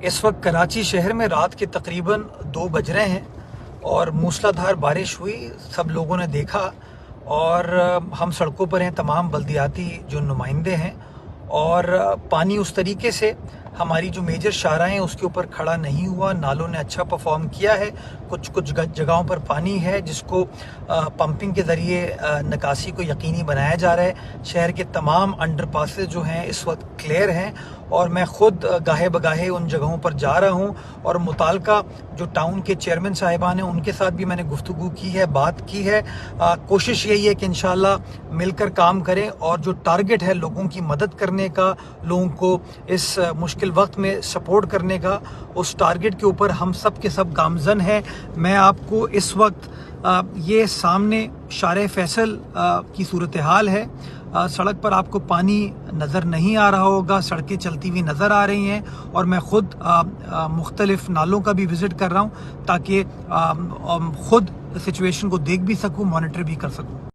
اس وقت کراچی شہر میں رات کے تقریباً 2 بج رہے ہیں اور موسلادھار بارش ہوئی، سب لوگوں نے دیکھا، اور ہم سڑکوں پر ہیں، تمام بلدیاتی جو نمائندے ہیں، اور پانی اس طریقے سے ہماری جو میجر شاہراہیں ہیں اس کے اوپر کھڑا نہیں ہوا۔ نالوں نے اچھا پرفارم کیا ہے، کچھ جگہوں پر پانی ہے جس کو پمپنگ کے ذریعے نکاسی کو یقینی بنایا جا رہا ہے۔ شہر کے تمام انڈر پاسز جو ہیں اس وقت کلیئر ہیں، اور میں خود گاہے بگاہے ان جگہوں پر جا رہا ہوں، اور متعلقہ جو ٹاؤن کے چیئرمین صاحبان ہیں ان کے ساتھ بھی میں نے گفتگو کی ہے، بات کی ہے۔ کوشش یہی ہے کہ انشاءاللہ مل کر کام کریں، اور جو ٹارگٹ ہے لوگوں کی مدد کرنے کا، لوگوں کو اس مشکل وقت میں سپورٹ کرنے کا، اس ٹارگٹ کے اوپر ہم سب کے سب گامزن ہیں۔ میں آپ کو اس وقت یہ سامنے شارع فیصل کی صورتحال ہے، سڑک پر آپ کو پانی نظر نہیں آ رہا ہوگا، سڑکیں چلتی ہوئی نظر آ رہی ہیں، اور میں خود مختلف نالوں کا بھی وزٹ کر رہا ہوں تاکہ خود سچویشن کو دیکھ بھی سکوں، مانیٹر بھی کر سکوں۔